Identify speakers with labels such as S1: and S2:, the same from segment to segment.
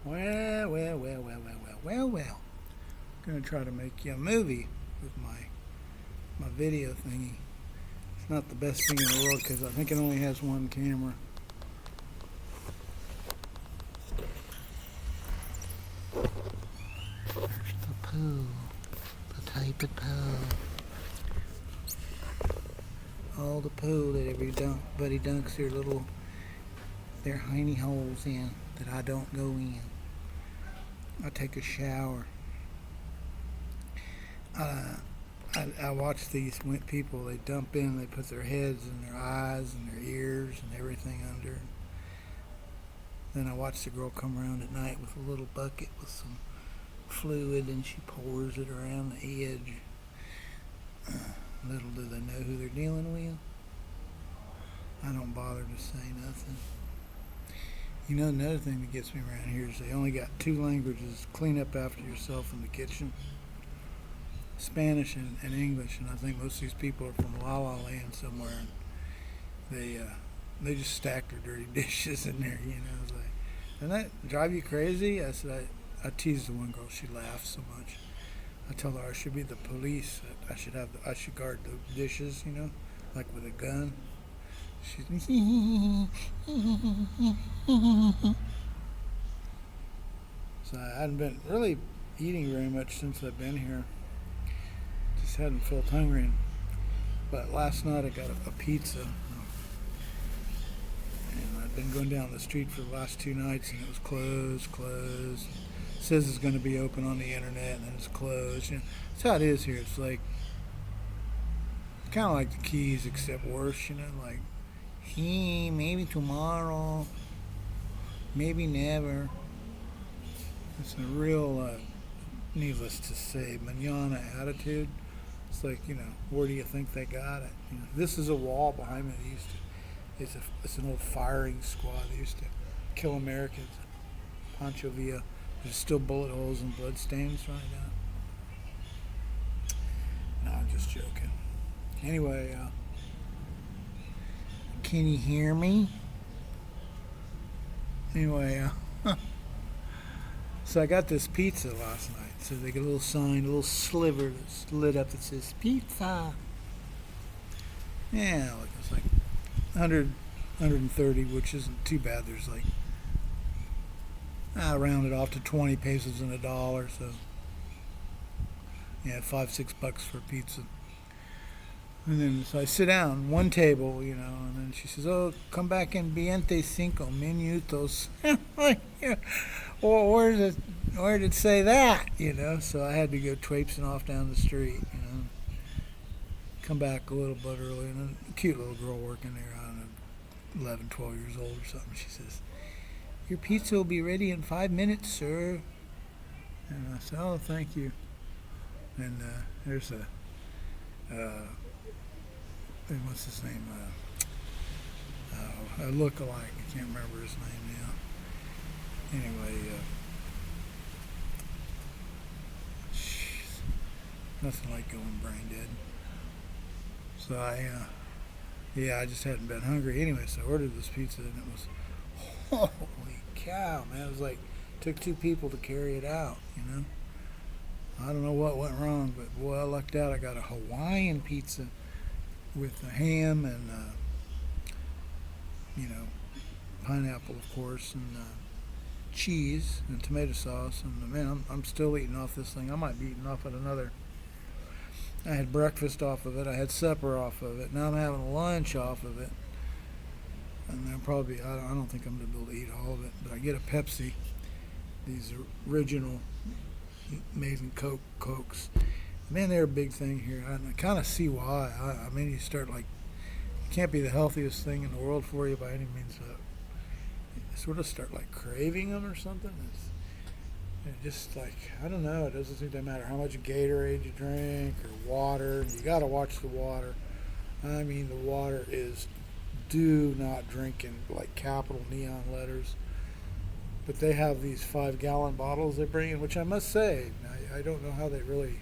S1: Well. I'm gonna try to make you a movie with my video thingy. It's not the best thing in the world because I think it only has one camera. There's the pool, the type of pool. All the pool that everybody dunks their hiney holes in that I don't go in. I take a shower. I watch these people. They dump in. They put their heads and their eyes and their ears and everything under. Then I watch the girl come around at night with a little bucket with some fluid, and she pours it around the edge. Little do they know who they're dealing with. I don't bother to say nothing. You know, another thing that gets me around here is they only got two languages. Clean up after yourself in the kitchen. Spanish and English, and I think most of these people are from La La Land somewhere, and they just stack their dirty dishes in there. It's like, doesn't that drive you crazy? I said, I teased the one girl. She laughed so much. I told her I should be the police. I should guard the dishes. Like with a gun. She's so I hadn't been really eating very much since I've been here. Just hadn't felt hungry. But last night I got a pizza. And I've been going down the street for the last 2 nights, and it was closed. It says it's going to be open on the internet, and then it's closed. That's how it is here. It's like kind of like the Keys, except worse. Like, maybe tomorrow, maybe never. It's a real, needless to say, manana attitude. It's like, where do you think they got it? This is a wall behind me. It's an old firing squad. They used to kill Americans. Pancho Villa. There's still bullet holes and blood stains right now. No, I'm just joking. Anyway, can you hear me? Anyway, so I got this pizza last night. So they got a little sign, a little sliver that's lit up that says pizza. Yeah, look, it's like 130, which isn't too bad. There's like, I round it off to 20 pesos and $1. So, yeah, $5-6 for pizza. And then so I sit down, one table, and then she says, "Oh, come back in 25 minutos." Well, where did it say that? So I had to go traipsing off down the street. Come back a little bit early, and a cute little girl working there, I don't know, 11, 12 years old or something. She says, "Your pizza will be ready in 5 minutes, sir." And I said, "Oh, thank you." And there's what's his name? A look-alike. I can't remember his name now. Anyway, nothing like going brain dead. So I just hadn't been hungry anyway. So I ordered this pizza, and it was, holy cow, man! It was like took 2 people to carry it out. I don't know what went wrong, but boy, I lucked out. I got a Hawaiian pizza with a ham and pineapple, of course, and cheese and tomato sauce. And man, I'm still eating off this thing. I might be eating off it another. I had breakfast off of it. I had supper off of it. Now I'm having lunch off of it. And then probably, I don't think I'm going to be able to eat all of it. But I get a Pepsi, these original amazing Cokes. Man, they're a big thing here. I kind of see why. I mean, you start like, it can't be the healthiest thing in the world for you by any means. You sort of start like craving them or something. It's just like, I don't know. It doesn't seem to matter how much Gatorade you drink or water. You got to watch the water. I mean, the water is do not drink in like capital neon letters. But they have these 5-gallon bottles they bring in, which I must say, I don't know how they really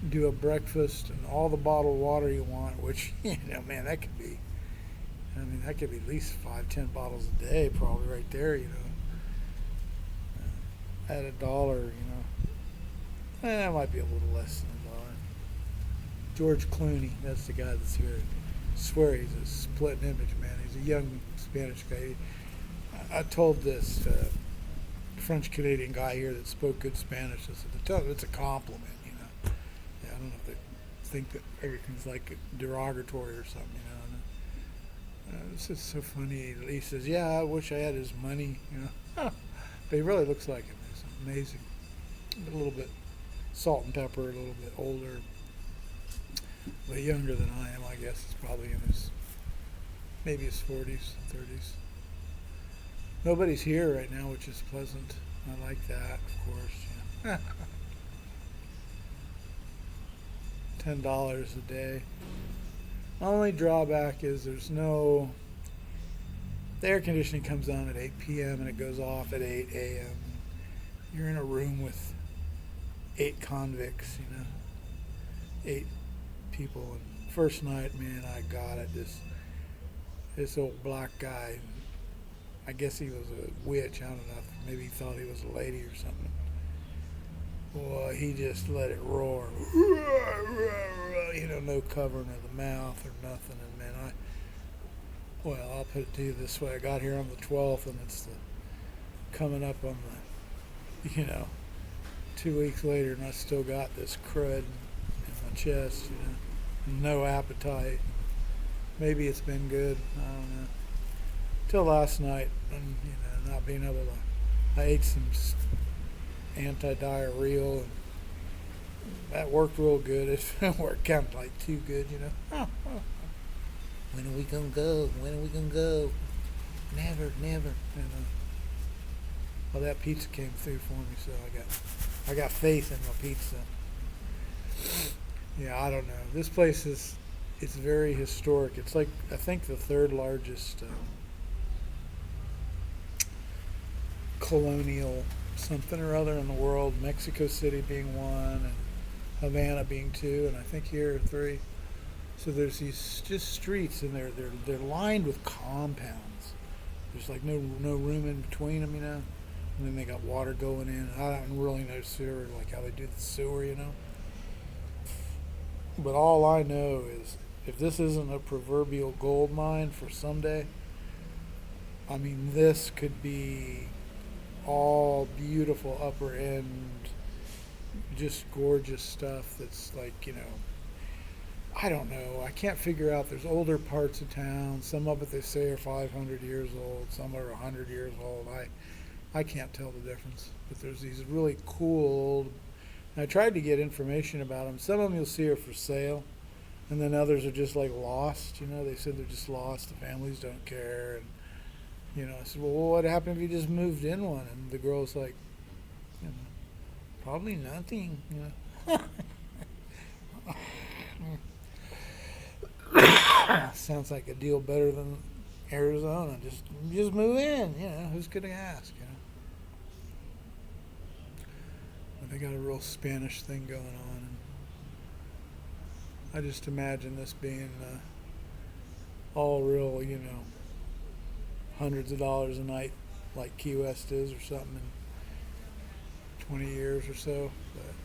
S1: do a breakfast and all the bottled water you want, which, man, that could be at least 5-10 bottles a day, probably right there, at $1, it might be a little less than $1. George Clooney, that's the guy that's here. I swear he's a split image, man. He's a young Spanish guy. I told this French Canadian guy here that spoke good Spanish. I said, "Tell him it's a compliment, Yeah, I don't know if they think that everything's like derogatory or something, It's just so funny. He says, "Yeah, I wish I had his money, But he really looks like him. He's amazing. A little bit salt and pepper, a little bit older, but younger than I am, I guess. He's probably in maybe his 40s, 30s. Nobody's here right now, which is pleasant. I like that, of course. Yeah. $10 a day. Only drawback is the air conditioning comes on at 8 p.m. and it goes off at 8 a.m. You're in a room with 8 convicts, 8 people. And first night, man, I got it. This old black guy, I guess he was a witch, I don't know. Maybe he thought he was a lady or something. Boy, he just let it roar. No covering of the mouth or nothing. And man, I'll put it to you this way. I got here on the 12th, and it's coming up on the, 2 weeks later, and I still got this crud in my chest, No appetite. Maybe it's been good. I don't know. Till last night, and, not being able to, I ate some anti-diarrheal, and that worked real good. It worked kind of like too good, When are we gonna go? When are we gonna go? Never. Well, that pizza came through for me, so I got faith in my pizza. Yeah, I don't know. This place it's very historic. It's like, I think, the third largest colonial something or other in the world. Mexico City being one, and Havana being 2, and I think here are 3. So there's these just streets, and they're lined with compounds. There's like no room in between them, And then they got water going in. I don't really know sewer, like how they do the sewer, But all I know is, if this isn't a proverbial gold mine for someday, I mean, this could be all beautiful upper end, just gorgeous stuff that's like, I don't know. I can't figure out. There's older parts of town. Some of it they say are 500 years old. Some are 100 years old. I can't tell the difference. But there's these really cool old. I tried to get information about them. Some of them you'll see are for sale, and then others are just like lost. They said they're just lost. The families don't care. And I said, well, what happened if you just moved in one? And the girl's like, probably nothing. Sounds like a deal better than Arizona. Just move in. Who's gonna ask? But they got a real Spanish thing going on. And I just imagine this being all real, hundreds of dollars a night, like Key West is, or something, in 20 years or so. But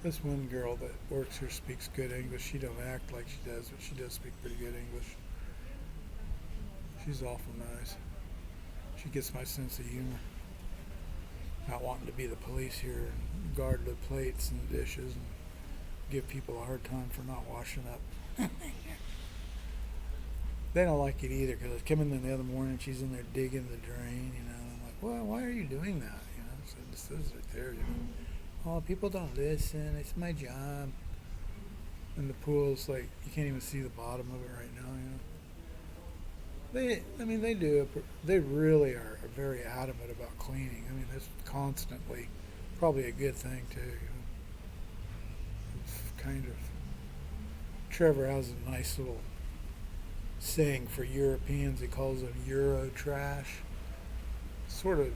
S1: this one girl that works here speaks good English. She don't act like she does, but she does speak pretty good English. She's awful nice. She gets my sense of humor. Not wanting to be the police here and guard the plates and the dishes and give people a hard time for not washing up. They don't like it either, because I came in the other morning, she's in there digging the drain, and I'm like, well, why are you doing that? So this is right there, Oh, people don't listen. It's my job. And the pool's like, you can't even see the bottom of it right now, They do. They really are very adamant about cleaning. It's constantly probably a good thing too. It's kind of. Trevor has a nice little saying for Europeans. He calls them Euro trash. Sort of.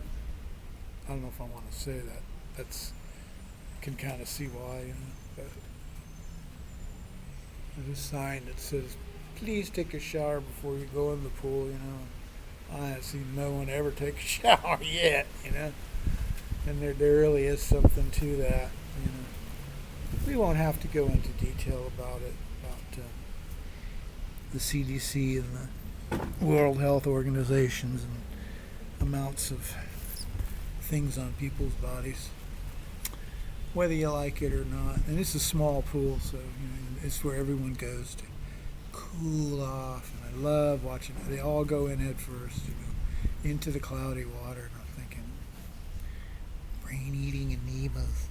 S1: I don't know if I want to say that. That's. Can kind of see why. But there's a sign that says, please take a shower before you go in the pool, I haven't seen no one ever take a shower yet, you know. And there really is something to that, you know. We won't have to go into detail about it, about the CDC and the World Health Organizations and amounts of things on people's bodies, whether you like it or not. And it's a small pool, so you know, it's where everyone goes to cool off. And I love watching it. They all go in head first, you know, into the cloudy water. And I'm thinking, brain-eating amoebas.